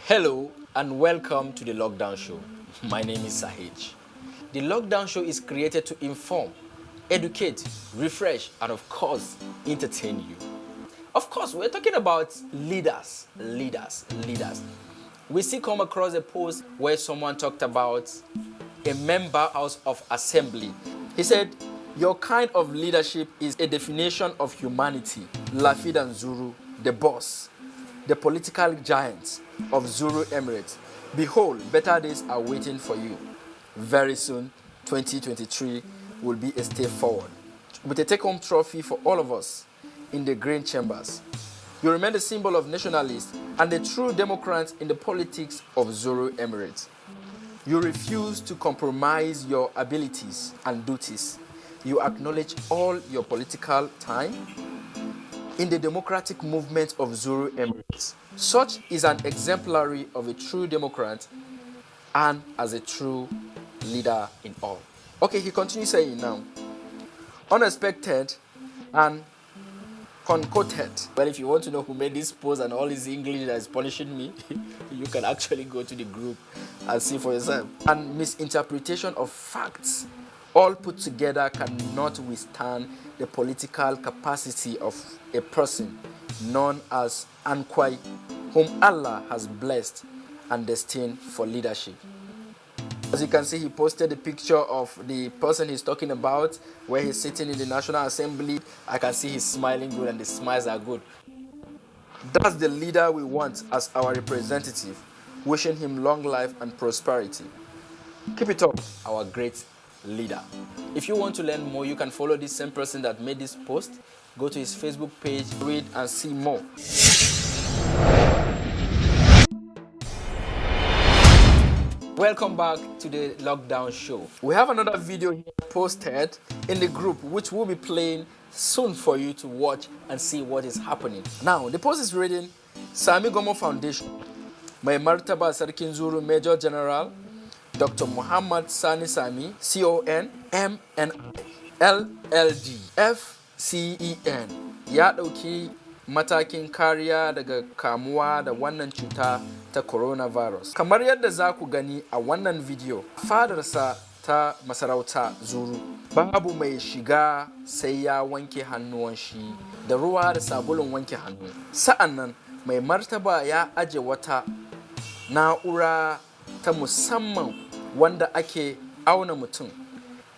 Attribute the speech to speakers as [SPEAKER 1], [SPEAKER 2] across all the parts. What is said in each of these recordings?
[SPEAKER 1] Hello and welcome to the Lockdown Show. My name is Sahij. The Lockdown Show is created to inform, educate, refresh, and of course, entertain you. Of course, we're talking about leaders. We still come across a post where someone talked about a member house of assembly. He said, your kind of leadership is a definition of humanity. Lafidan Zuru, the boss, the political giants of Zuru Emirates. Behold, better days are waiting for you. Very soon, 2023 will be a step forward, with a take-home trophy for all of us in the green chambers. You remain the symbol of nationalists and the true Democrats in the politics of Zuru Emirates. You refuse to compromise your abilities and duties. You acknowledge all your political time in the democratic movement of Zuru Emirates. Such is an exemplary of a true Democrat and as a true leader in all. Okay, he continues saying now, unexpected and concocted. Well, if you want to know who made this post and all this English that is punishing me, you can actually go to the group and see for yourself. And misinterpretation of facts all put together cannot withstand the political capacity of a person known as Ankwai, whom Allah has blessed and destined for leadership. As you can see, he posted a picture of the person he's talking about where he's sitting in the National Assembly. I can see he's smiling good and the smiles are good. That's the leader we want as our representative. Wishing him long life and prosperity. Keep it up, our great leader. If you want to learn more, you can follow this same person that made this post. Go to his Facebook page, read and see more. Welcome back to the Lockdown Show. We have another video here posted in the group which will be playing soon for you to watch and see what is happening. Now, the post is reading, Sami Gomo Foundation, Mai Martaba Sarkin Zuru Major General Dr. Muhammad Sani Sami, CON, MNI, LLD, FCEN, ya ɗauki matakin kariya daga kamuwa da wannan cuta ta coronavirus. Kamar yadda za ku gani a wannan video, fadarsa ta masarauta Zuru, babu mai shiga sai ya wanke hannuwan shi da ruwa da sabulun wanke hannu. Sa'annan mai martaba ya aje wata na'ura ta musamman wanda ake auna mutum.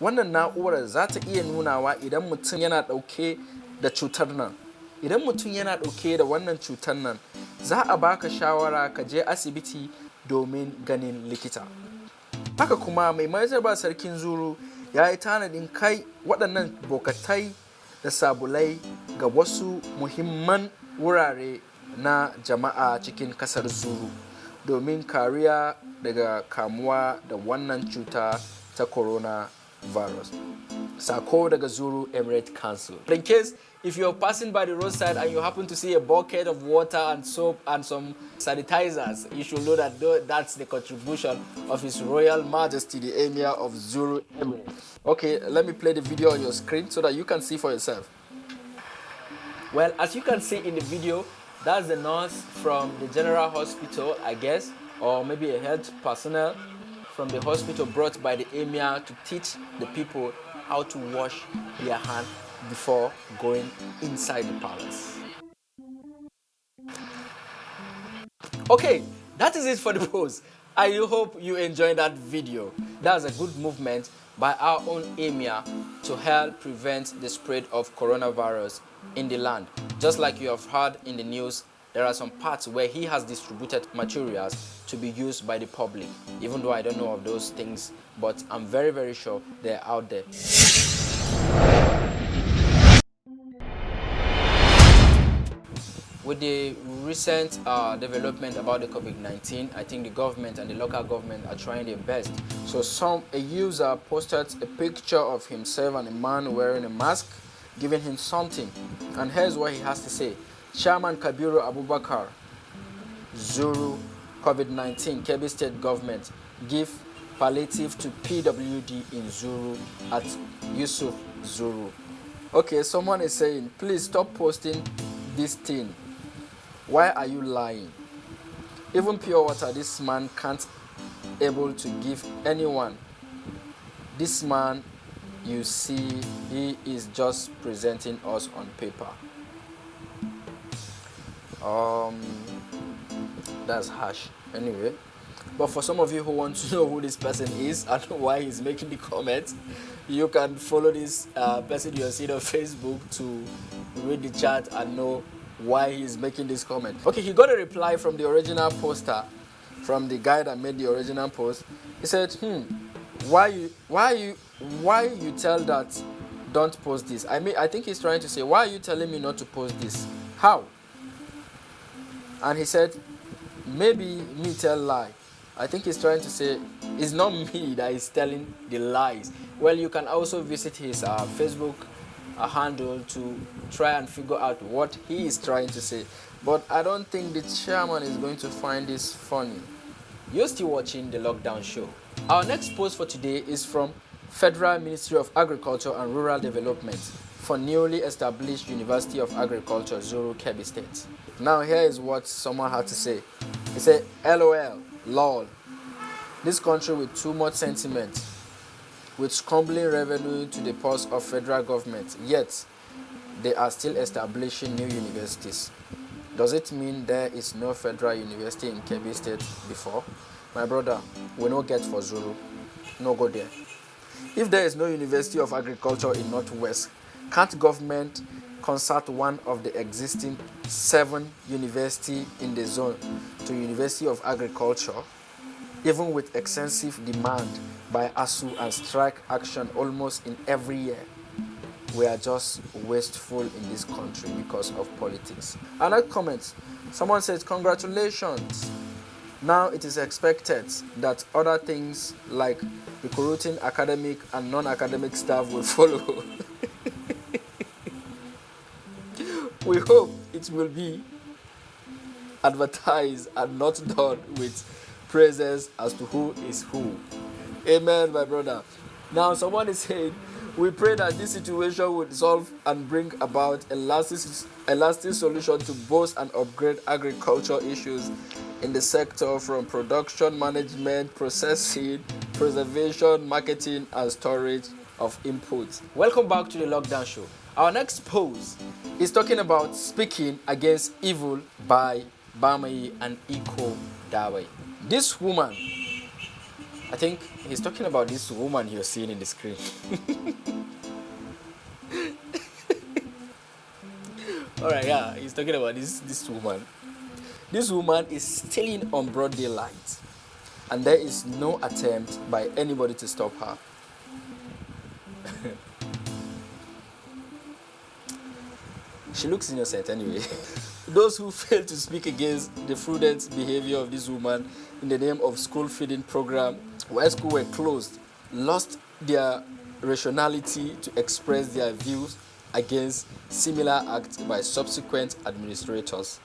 [SPEAKER 1] Wannan na'urar za ta iya nunawa idan mutum yana ɗauke da cutar nan. Idan mutum yana ɗauke da wannan cutar nan, za a baka shawara ka je asibiti domin ganin likita. Haka kuma mai martaba sarkin Zuru ya yi tanadin kai waɗannan bokatai da sabulai ga wasu muhimman wurare na jama'a cikin ƙasar Zuru domin kariya daga kamuwa da wannan cuta ta coronavirus. Sako daga Zuru Emirate Council. In case if you're passing by the roadside and you happen to see a bucket of water and soap and some sanitizers, you should know that that's the contribution of His Royal Majesty, the Emir of Zuru Emirate. Okay, let me play the video on your screen so that you can see for yourself. Well, as you can see in the video, that's the nurse from the General Hospital, I guess, or maybe a health personnel from the hospital brought by the Emir to teach the people how to wash their hands before going inside the palace. Okay, that is it for the post. I hope you enjoyed that video. That's a good movement by our own Emir to help prevent the spread of coronavirus in the land. Just like you have heard in the news, there are some parts where he has distributed materials to be used by the public. Even though I don't know of those things, but I'm very, very sure they're out there. With the recent development about the COVID-19, I think the government and the local government are trying their best. So a user posted a picture of himself and a man wearing a mask, giving him something. And here's what he has to say. Chairman Kabiru Abubakar, Zuru, COVID-19, Kebbi State Government, give palliative to PWD in Zuru at Yusuf Zuru. Okay, someone is saying, please stop posting this thing. Why are you lying? Even pure water, this man can't able to give anyone. This man, you see, he is just presenting us on paper. That's harsh. Anyway, but for some of you who want to know who this person is and why he's making the comments, you can follow this person you're seeing on Facebook to read the chat and know why he's making this comment. Okay, he got a reply from the original poster, from the guy that made the original post. He said, why you tell that don't post this? I think he's trying to say, why are you telling me not to post this? How? And he said, maybe me tell lie. I think he's trying to say it's not me that is telling the lies. Well, you can also visit his Facebook handle to try and figure out what he is trying to say. But I don't think the chairman is going to find this funny. You're still watching the Lockdown Show. Our next post for today is from Federal Ministry of Agriculture and Rural Development for newly established University of Agriculture, Zuru, Kebbi State. Now here is what someone had to say. He said, LOL, lol. This country with too much sentiment, with crumbling revenue to the purse of federal government, yet they are still establishing new universities. Does it mean there is no federal university in Kebbi State before? My brother, we no get for Zulu. No go there. If there is no University of Agriculture in Northwest, can't government concert one of the existing 7 universities in the zone to University of Agriculture? Even with extensive demand by ASU and strike action almost in every year, we are just wasteful in this country because of politics. Another comment, someone says, congratulations. Now it is expected that other things like recruiting academic and non-academic staff will follow. We hope it will be advertised and not done with praises as to who is who. Amen, my brother. Now someone is saying, we pray that this situation will solve and bring about a lasting solution to both and upgrade agriculture issues in the sector, from production management, processing, preservation, marketing, and storage of inputs. Welcome back to the Lockdown Show. Our next post is talking about speaking against evil by Bamai and Iko Dawe. This woman, I think he's talking about this woman you're seeing in the screen. Alright, yeah, he's talking about this woman. This woman is stealing on broad daylight, and there is no attempt by anybody to stop her. She looks innocent anyway. Those who fail to speak against the prudent behavior of this woman in the name of school feeding program, while schools were closed, lost their rationality to express their views against similar acts by subsequent administrators.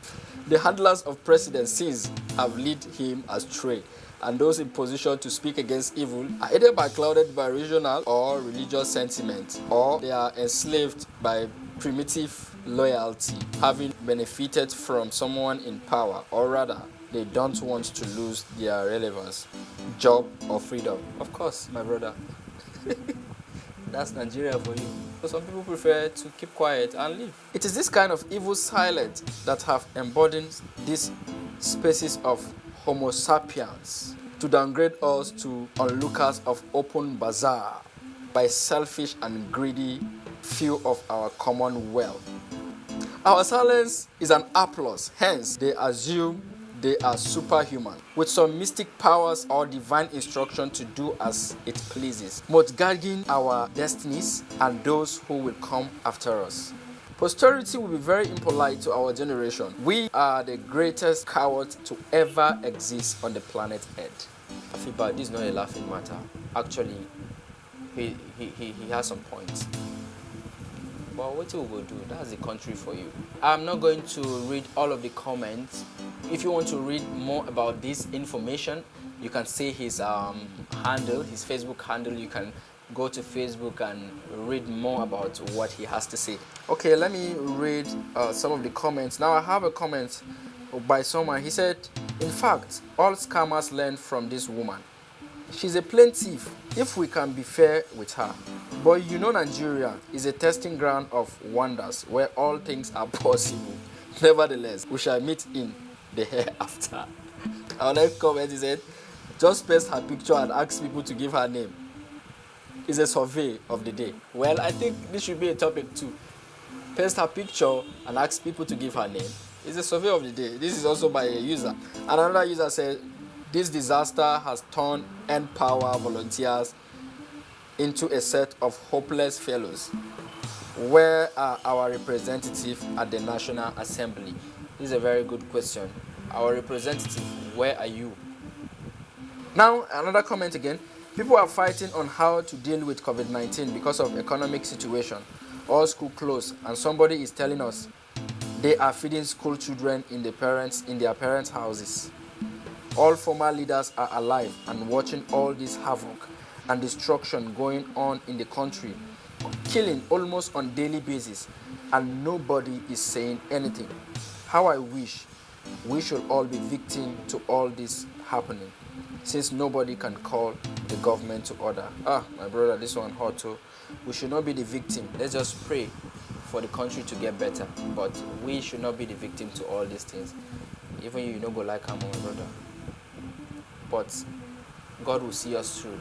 [SPEAKER 1] The handlers of presidencies have led him astray, and those in position to speak against evil are either clouded by regional or religious sentiment, or they are enslaved by primitive loyalty, having benefited from someone in power, or rather, they don't want to lose their relevance, job, or freedom. Of course, my brother. That's Nigeria for you. So some people prefer to keep quiet and live. It is this kind of evil silence that have embodied this species of Homo sapiens to downgrade us to onlookers of open bazaar by selfish and greedy few of our commonwealth. Our silence is an applause, hence they assume they are superhuman, with some mystic powers or divine instruction to do as it pleases, most guarding our destinies and those who will come after us. Posterity will be very impolite to our generation. We are the greatest cowards to ever exist on the planet Earth. I feel bad, this is not a laughing matter. Actually, he has some points. But what we will do, that's the country for you. I'm not going to read all of the comments. If you want to read more about this information, you can see his handle, his Facebook handle. You can go to Facebook and read more about what he has to say. Okay, let me read some of the comments. Now I have a comment by someone. He said, In fact, all scammers learn from this woman. She's a plain thief, if we can be fair with her. But you know Nigeria is a testing ground of wonders where all things are possible. Nevertheless, we shall meet in the hereafter. Our next comment is said, just paste her picture and ask people to give her name. It's a survey of the day. Well, I think this should be a topic too. Paste her picture and ask people to give her name. It's a survey of the day. This is also by a user. Another user said, this disaster has turned End Power volunteers into a set of hopeless fellows. Where are our representatives at the National Assembly? This is a very good question. Our representative, where are you? Now, another comment again. People are fighting on how to deal with COVID-19 because of economic situation. All school closed, and somebody is telling us they are feeding school children in their parents' houses. All former leaders are alive and watching all this havoc and destruction going on in the country, killing almost on daily basis, and nobody is saying anything. How I wish we should all be victim to all this happening, since nobody can call the government to order. My brother, this one hot too. We should not be the victim. Let's just pray for the country to get better, but we should not be the victim to all these things. Even you don't go like I'm my brother, but God will see us through.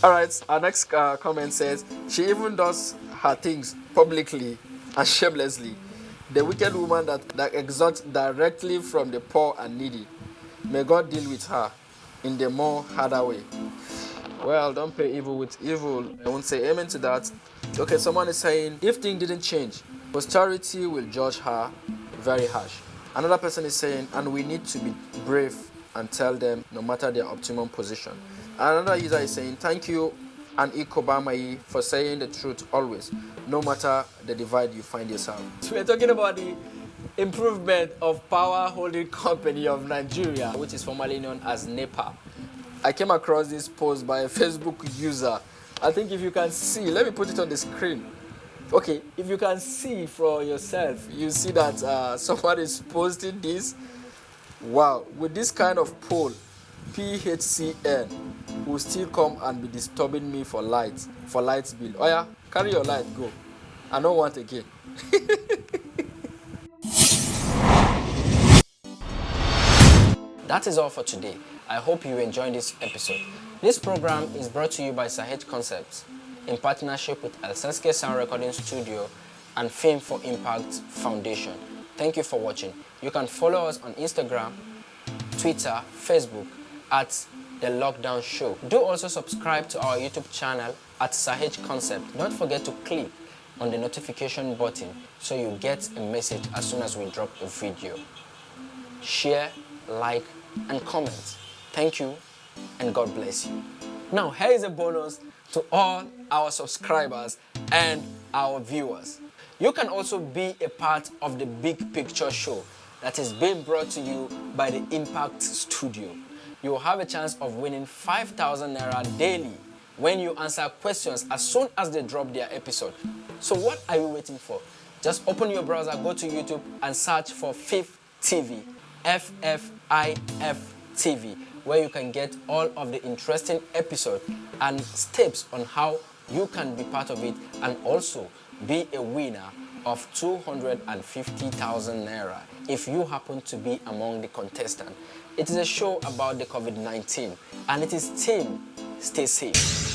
[SPEAKER 1] All right, our next comment says, she even does her things publicly and shamelessly. The wicked woman that exalts directly from the poor and needy. May God deal with her in the more harder way. Well, don't pay evil with evil. I won't say amen to that. Okay, someone is saying, if things didn't change, posterity will judge her very harsh. Another person is saying, and we need to be brave and tell them no matter their optimum position. Another user is saying, thank you and Ikobamai for saying the truth always, no matter the divide you find yourself. We're talking about the improvement of Power Holding Company of Nigeria, which is formerly known as NEPA. I came across this post by a Facebook user. I think if you can see, let me put it on the screen. Okay, if you can see for yourself, you see that someone is posting this. Wow, with this kind of poll, PHCN will still come and be disturbing me for lights bill. Oh yeah, carry your light, go. I don't want again. That is all for today. I hope you enjoyed this episode. This program is brought to you by Sahej Concepts in partnership with Elsenske Sound Recording Studio and Fame for Impact Foundation. Thank you for watching. You can follow us on Instagram, Twitter, Facebook at The Lockdown Show. Do also subscribe to our YouTube channel at Sahej Concept. Don't forget to click on the notification button so you get a message as soon as we drop a video. Share, like, and comment. Thank you, and God bless you. Now, here is a bonus to all our subscribers and our viewers. You can also be a part of the Big Picture Show that is being brought to you by the Impact Studio. You will have a chance of winning 5,000 Naira daily when you answer questions as soon as they drop their episode. So what are you waiting for? Just open your browser, go to YouTube and search for FIF TV, FFIF TV, where you can get all of the interesting episodes and steps on how you can be part of it and also be a winner of 250,000 Naira if you happen to be among the contestants. It is a show about the COVID-19 and it is team Stay Safe.